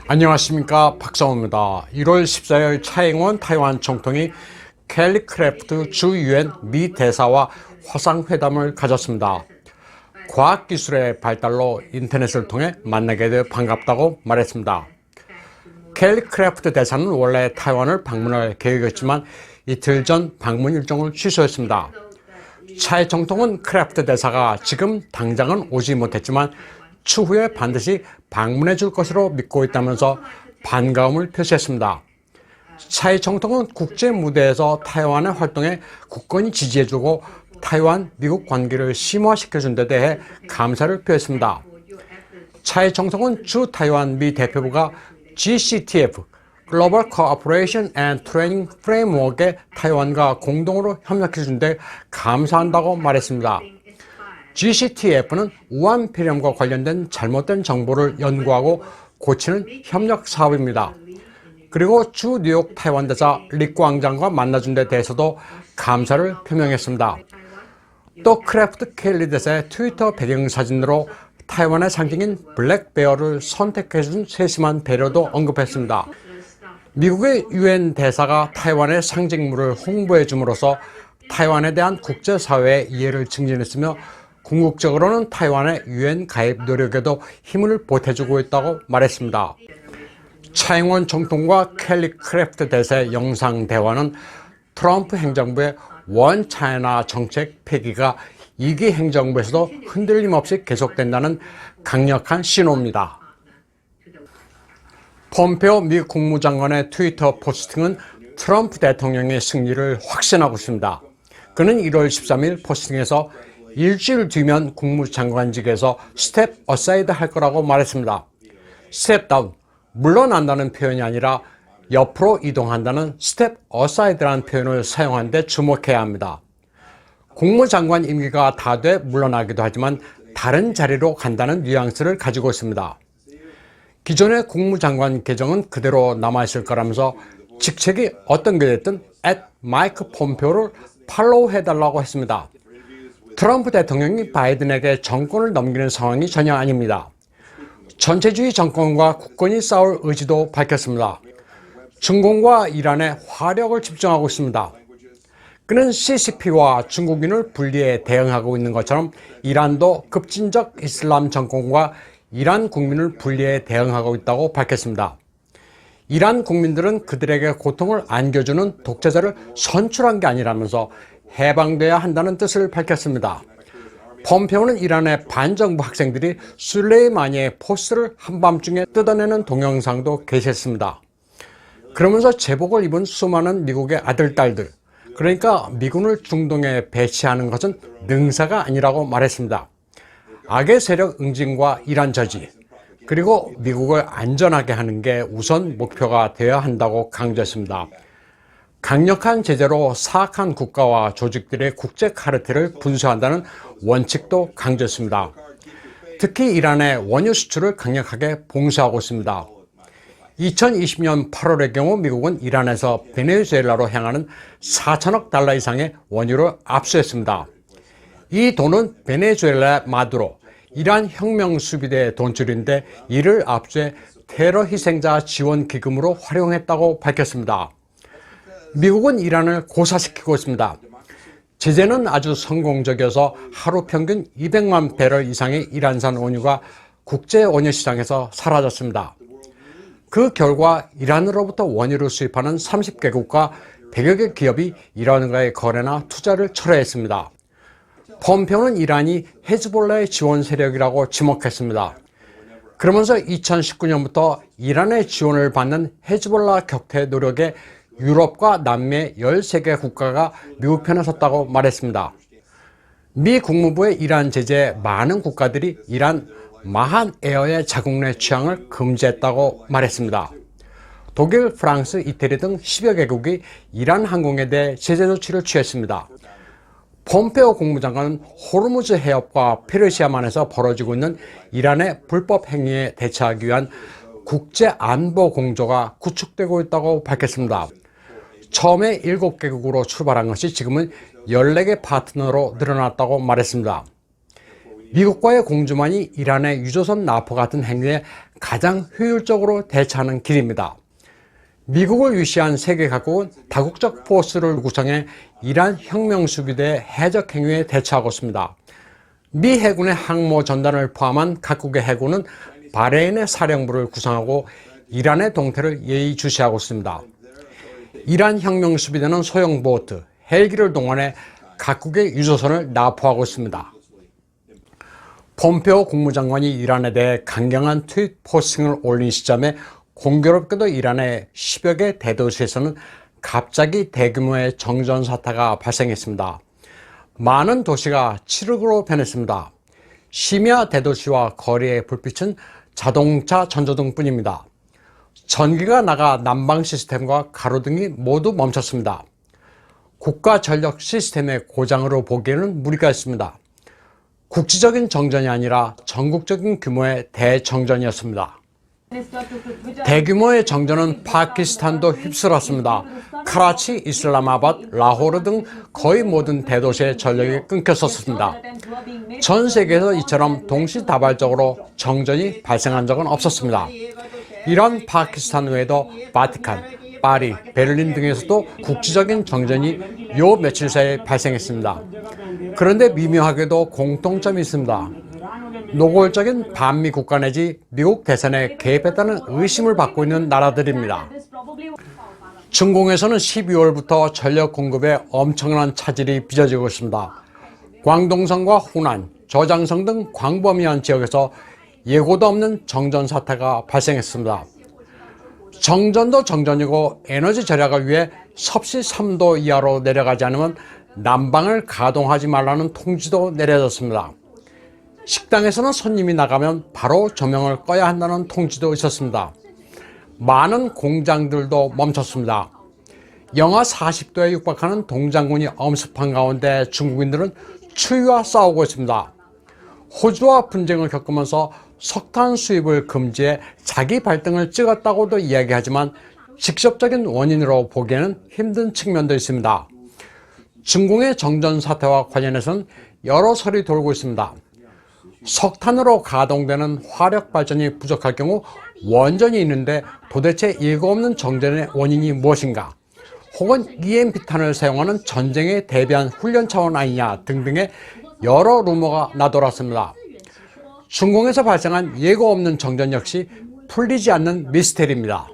안녕하십니까, 박성호입니다. 1월 14일 차잉원 타이완 총통이 켈리 크래프트 주 유엔 미 대사와 화상회담을 가졌습니다. 과학기술의 발달로 인터넷을 통해 만나게 돼 반갑다고 말했습니다. 켈리 크래프트 대사는 원래 타이완을 방문할 계획이었지만 이틀 전 방문 일정을 취소했습니다. 차이 총통은 크래프트 대사가 지금 당장은 오지 못했지만 추후에 반드시 방문해 줄 것으로 믿고 있다면서 반가움을 표시했습니다. 차이 총통은 국제 무대에서 타이완의 활동에 굳건히 지지해주고 타이완 미국 관계를 심화시켜준 데 대해 감사를 표했습니다. 차이 총통은 주 타이완 미 대표부가 GCTF 글로벌 코퍼레이션 앤 트레이닝 프레임워크에 타이완과 공동으로 협력해준 데 감사한다고 말했습니다. GCTF는 우한 폐렴과 관련된 잘못된 정보를 연구하고 고치는 협력 사업입니다. 그리고 주 뉴욕 타이완 대사 리광장과 만나준 데 대해서도 감사를 표명했습니다. 또 크래프트 켈리 대사의 트위터 배경사진으로 타이완의 상징인 블랙베어를 선택해준 세심한 배려도 언급했습니다. 미국의 유엔 대사가 타이완의 상징물을 홍보해 줌으로써 타이완에 대한 국제사회의 이해를 증진했으며 궁극적으로는 타이완의 유엔 가입 노력에도 힘을 보태주고 있다고 말했습니다. 차잉원 총통과 켈리 크래프트 대사의 영상 대화는 트럼프 행정부의 원 차이나 정책 폐기가 2기 행정부에서도 흔들림 없이 계속된다는 강력한 신호입니다. 폼페오 미 국무장관의 트위터 포스팅은 트럼프 대통령의 승리를 확신하고 있습니다. 그는 1월 13일 포스팅에서 일주일 뒤면 국무장관직에서 스텝 어사이드 할 거라고 말했습니다. 스텝 다운, 물러난다는 표현이 아니라 옆으로 이동한다는 스텝 어사이드라는 표현을 사용하는 데 주목해야 합니다. 국무장관 임기가 다 돼 물러나기도 하지만 다른 자리로 간다는 뉘앙스를 가지고 있습니다. 기존의 국무장관 계정은 그대로 남아있을 거라면서 직책이 어떤 게 됐든 마이크 폼페오를 팔로우 해달라고 했습니다. 트럼프 대통령이 바이든에게 정권을 넘기는 상황이 전혀 아닙니다. 전체주의 정권과 굳건히 싸울 의지도 밝혔습니다. 중공과 이란에 화력을 집중하고 있습니다. 그는 CCP와 중국인을 분리해 대응하고 있는 것처럼 이란도 급진적 이슬람 정권과 이란 국민을 분리해 대응하고 있다고 밝혔습니다. 이란 국민들은 그들에게 고통을 안겨주는 독재자를 선출한 게 아니라면서 해방돼야 한다는 뜻을 밝혔습니다. 폼페오는 이란의 반정부 학생들이 술레이마니의 포스를 한밤중에 뜯어내는 동영상도 게시했습니다. 그러면서 제복을 입은 수많은 미국의 아들, 딸들, 그러니까 미군을 중동에 배치하는 것은 능사가 아니라고 말했습니다. 악의 세력 응징과 이란 저지, 그리고 미국을 안전하게 하는 게 우선 목표가 되어야 한다고 강조했습니다. 강력한 제재로 사악한 국가와 조직들의 국제 카르텔을 분쇄한다는 원칙도 강조했습니다. 특히 이란의 원유 수출을 강력하게 봉쇄하고 있습니다. 2020년 8월의 경우 미국은 이란에서 베네수엘라로 향하는 4천억 달러 이상의 원유를 압수했습니다. 이 돈은 베네수엘라 마두로 이란 혁명수비대 돈줄인데 이를 압수해 테러 희생자 지원 기금으로 활용했다고 밝혔습니다. 미국은 이란을 고사시키고 있습니다. 제재는 아주 성공적이어서 하루 평균 200만 배럴 이상의 이란산 원유가 국제 원유 시장에서 사라졌습니다. 그 결과 이란으로부터 원유를 수입하는 30개국과 100여 개 기업이 이란과의 거래나 투자를 철회했습니다. 폼페오는 이란이 헤즈볼라의 지원 세력이라고 지목했습니다. 그러면서 2019년부터 이란의 지원을 받는 헤즈볼라 격퇴 노력에 유럽과 남미의 13개 국가가 미국 편에 섰다고 말했습니다. 미 국무부의 이란 제재에 많은 국가들이 이란 마한 에어의 자국 내 취항을 금지했다고 말했습니다. 독일, 프랑스, 이태리 등 10여 개국이 이란 항공에 대해 제재 조치를 취했습니다. 폼페오 국무장관은 호르무즈 해협과 페르시아만에서 벌어지고 있는 이란의 불법 행위에 대처하기 위한 국제 안보 공조가 구축되고 있다고 밝혔습니다. 처음에 7개국으로 출발한 것이 지금은 14개 파트너로 늘어났다고 말했습니다. 미국과의 공조만이 이란의 유조선 납포 같은 행위에 가장 효율적으로 대처하는 길입니다. 미국을 위시한 세계 각국은 다국적 포스를 구성해 이란 혁명수비대 해적 행위에 대처하고 있습니다. 미 해군의 항모 전단을 포함한 각국의 해군은 바레인의 사령부를 구성하고 이란의 동태를 예의주시하고 있습니다. 이란 혁명수비대는 소형 보트, 헬기를 동원해 각국의 유조선을 납포하고 있습니다. 폼페오 국무장관이 이란에 대해 강경한 트윗 포스팅을 올린 시점에 공교롭게도 이란의 10여 개 대도시에서는 갑자기 대규모의 정전 사태가 발생했습니다. 많은 도시가 칠흑으로 변했습니다. 심야 대도시와 거리의 불빛은 자동차 전조등뿐입니다. 전기가 나가 난방 시스템과 가로등이 모두 멈췄습니다. 국가 전력 시스템의 고장으로 보기에는 무리가 있습니다. 국지적인 정전이 아니라 전국적인 규모의 대정전이었습니다. 대규모의 정전은 파키스탄도 휩쓸었습니다. 카라치, 이슬라마바드, 라호르 등 거의 모든 대도시의 전력이 끊겼었습니다. 전 세계에서 이처럼 동시다발적으로 정전이 발생한 적은 없었습니다. 이런 파키스탄 외에도 바티칸, 파리, 베를린 등에서도 국지적인 정전이 요 며칠 사이에 발생했습니다. 그런데 미묘하게도 공통점이 있습니다. 노골적인 반미 국가 내지 미국 대선에 개입했다는 의심을 받고 있는 나라들입니다. 중공에서는 12월부터 전력 공급에 엄청난 차질이 빚어지고 있습니다. 광동성과 후난, 저장성 등 광범위한 지역에서 예고도 없는 정전 사태가 발생했습니다. 정전도 정전이고 에너지 절약을 위해 섭씨 3도 이하로 내려가지 않으면 난방을 가동하지 말라는 통지도 내려졌습니다. 식당에서는 손님이 나가면 바로 조명을 꺼야 한다는 통지도 있었습니다. 많은 공장들도 멈췄습니다. 영하 40도에 육박하는 동장군이 엄습한 가운데 중국인들은 추위와 싸우고 있습니다. 호주와 분쟁을 겪으면서 석탄 수입을 금지해 자기 발등을 찍었다고도 이야기하지만 직접적인 원인으로 보기에는 힘든 측면도 있습니다. 중공의 정전 사태와 관련해서는 여러 설이 돌고 있습니다. 석탄으로 가동되는 화력 발전이 부족할 경우 원전이 있는데 도대체 예고 없는 정전의 원인이 무엇인가? 혹은 EMP탄을 사용하는 전쟁에 대비한 훈련 차원 아니냐 등등의 여러 루머가 나돌았습니다. 중공에서 발생한 예고 없는 정전 역시 풀리지 않는 미스테리입니다.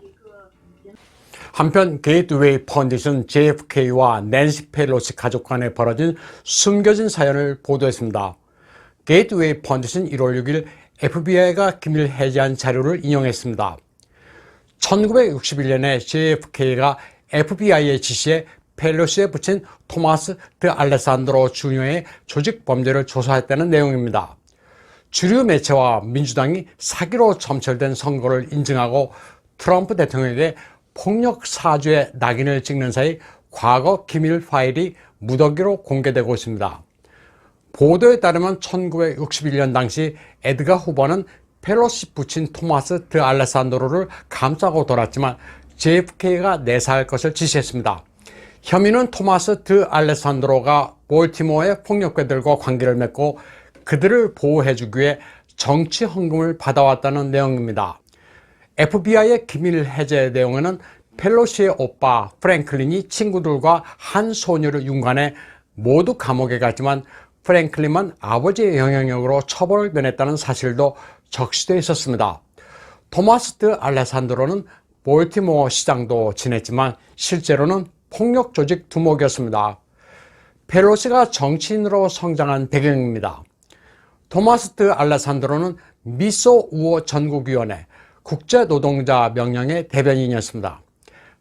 한편 게이트웨이 파운데이션 JFK와 낸시 펠로시 가족 간에 벌어진 숨겨진 사연을 보도했습니다. 게이트웨이 파운데이션 1월 6일 FBI가 기밀 해제한 자료를 인용했습니다. 1961년에 JFK가 FBI의 지시에 펠로시에 붙인 토마스 드 알레산드로 주니어의 조직 범죄를 조사했다는 내용입니다. 주류 매체와 민주당이 사기로 점철된 선거를 인증하고 트럼프 대통령에게 폭력 사주의 낙인을 찍는 사이 과거 기밀 파일이 무더기로 공개되고 있습니다. 보도에 따르면 1961년 당시 에드가 후보는 펠로시 붙인 토마스 드 알레산드로를 감싸고 돌았지만 JFK가 내사할 것을 지시했습니다. 혐의는 토마스 드 알레산드로가 볼티모어의 폭력배들과 관계를 맺고 그들을 보호해주기 위해 정치 헌금을 받아왔다는 내용입니다. FBI의 기밀 해제 내용에는 펠로시의 오빠 프랭클린이 친구들과 한 소녀를 윤관해 모두 감옥에 갔지만 프랭클린만 아버지의 영향력으로 처벌을 면했다는 사실도 적시되어 있었습니다. 토마스 드 알레산드로는 볼티모어 시장도 지냈지만 실제로는 폭력 조직 두목이었습니다. 펠로시가 정치인으로 성장한 배경입니다. 토마스 드 알레산드로는 미소 우호 전국위원회 국제노동자 명령의 대변인이었습니다.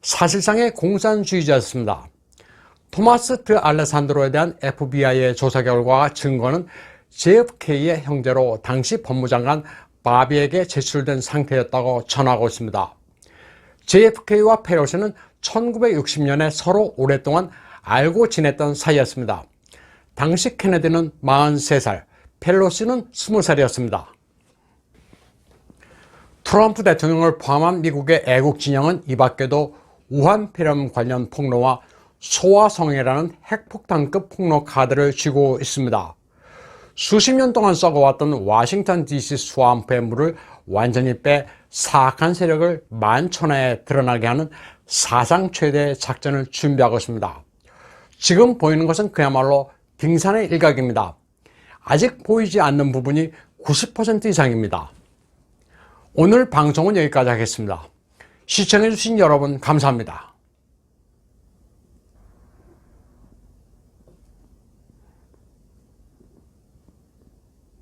사실상의 공산주의자였습니다. 토마스 드 알레산드로에 대한 FBI의 조사 결과와 증거는 JFK의 형제로 당시 법무장관 바비에게 제출된 상태였다고 전하고 있습니다. JFK와 펠로시는 1960년에 서로 오랫동안 알고 지냈던 사이였습니다. 당시 케네디는 43살, 펠로시는 20살이었습니다. 트럼프 대통령을 포함한 미국의 애국 진영은 이 밖에도 우한 폐렴 관련 폭로와 소화성애라는 핵폭탄급 폭로 카드를 쥐고 있습니다. 수십 년 동안 썩어왔던 워싱턴 DC 수암프의 물을 완전히 빼 사악한 세력을 만천하에 드러나게 하는 사상 최대의 작전을 준비하고 있습니다. 지금 보이는 것은 그야말로 등산의 일각입니다. 아직 보이지 않는 부분이 90% 이상입니다. 오늘 방송은 여기까지 하겠습니다. 시청해주신 여러분 감사합니다.